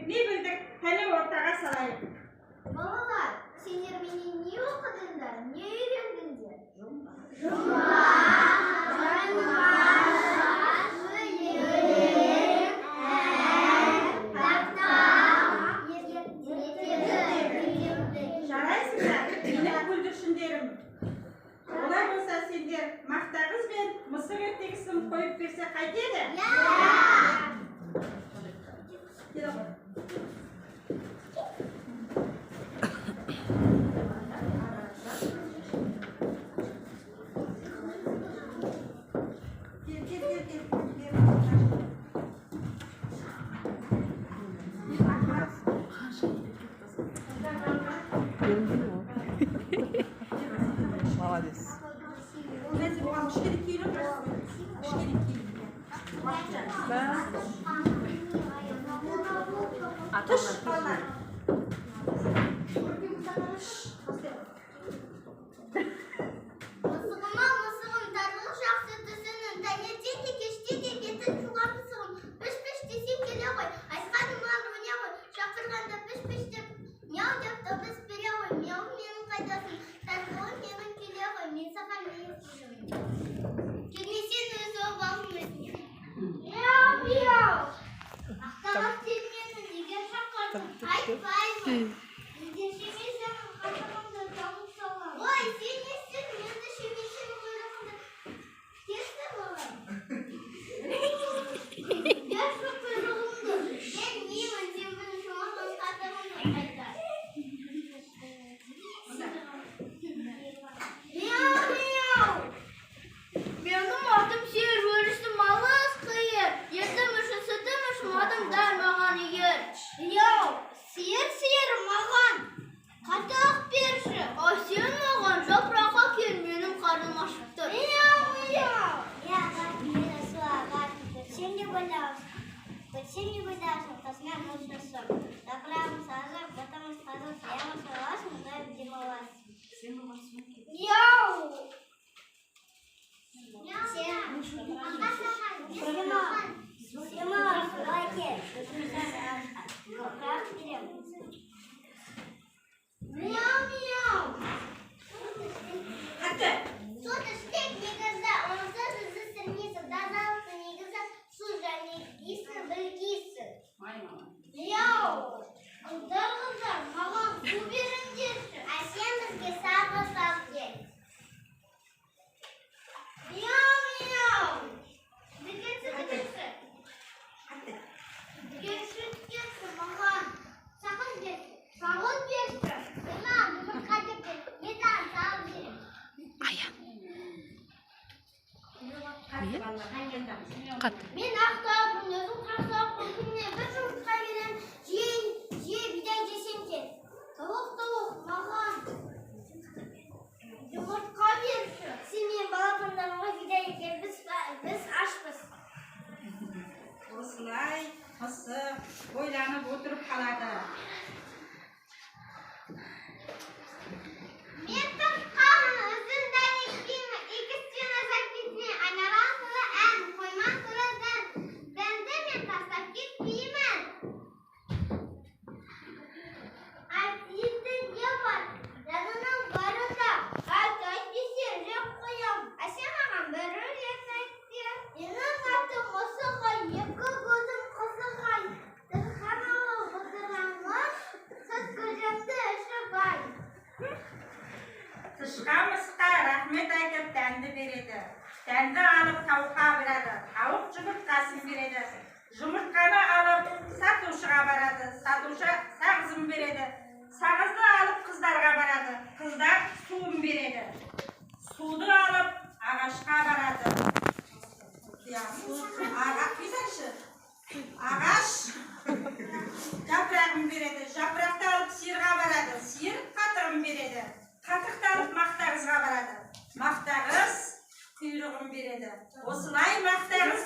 не білдік, кәне ортаға салайық. Балалар, сендер менен не оқыдыңдар, не үйрендіңдер? Жұмбақ, жарайсыңдар, менің бүлдіршіндерім. Олай болса сендер мақтағыз бен мысық ертегісін қойып берсе қайтеді? Молодец. Мысығым, тарлық жақсы түсінің, таңертең де кеште де бетін жуған мысығым. Піш-піш десем келе ғой, айтқаным маған өне ғой, шақырғанда піш-піш деп, мяу деп дыбыс бере ғой, мяу менің қайдасың, тарлығым менің келе ғой, мен саған не естімін. Келмесен өз обалым өзіне. Мяу-мяу. Ақталап терменің, егер шақырдың, айтпаймын. Егер шемесің, қатығымды жауып салам. Ой, сен естің, менді шемесің құйрығымды кесті болам. Кесті құйрығымды, мен немін, сен бұны шумақпын қатығымды қайта. Мяу-мяу. Менің атым сиыр, өрісім алыс қиыр. Етім үшін, сүтім үшін, адымдар маған егер. Яу, сиыр маған қатық берші. О, сен маған жапыраққа кел, менің қарным ашып тұр. Мяу-мяу. Я мені суағат, көрсем де бойдасың, тасымен мұшысың. Дақырағым сазыр, батамыз қазыр, саямыз саласың, мұндай демаласың. Яу! Мяу-мяу. Hadi. Сот істек негізі, онсыз ізі сірмейсің, тазалықты негізі, су және исі білгейсің. Яу! Қыздар, маған су беріңдерші. Сен бізге сағы сал кел. Мяу-мяу. Дүкенші. Дүкенші маған. Сағын берші. Сағын берші. Имам, жұмыртқа деп етін салып берем. Мен ақтауым, өзім қақтауым, күніне бір жұмыртқа берем, жие бидай жесем кел. Толық маған жұмыртқа берші. Сен мен балапандарыма бидай екер, біз ашпыз. Осылай мысық ойланып отырып қалады. Мен тұтқамын, үзін дәнекпеймін, икістен азап кетме, айнаран сылы ән, қойман сылы дән, дәнді мен тастап кетпеймін. Айтты не бар, жанының барында, айтпесе жеп қоям, сен маған бір өлең айтты. Менің атым Мысықай, екі көзім қызығай, тырқаналы бұдырамыз, сыз көжемді іші бай. Тышқа мысыққа рахмет айтып дәнді береді. Дәнді алып тауыққа береді. Тауық жұмыртқасын береді. Жұмыртқаны алып сатушыға барады. Сатушы сағызын береді. Сағызды алып қыздарға барады. Қыздар суын береді. Суды алып ағашқа барады. Ағаш жапырағын береді. Жапырақты алып сиырға барады. Сиыр қатығын береді. Қатықты алып мақтағызға барады. Мақтағыз құйрығын береді. Осылай мақтағыз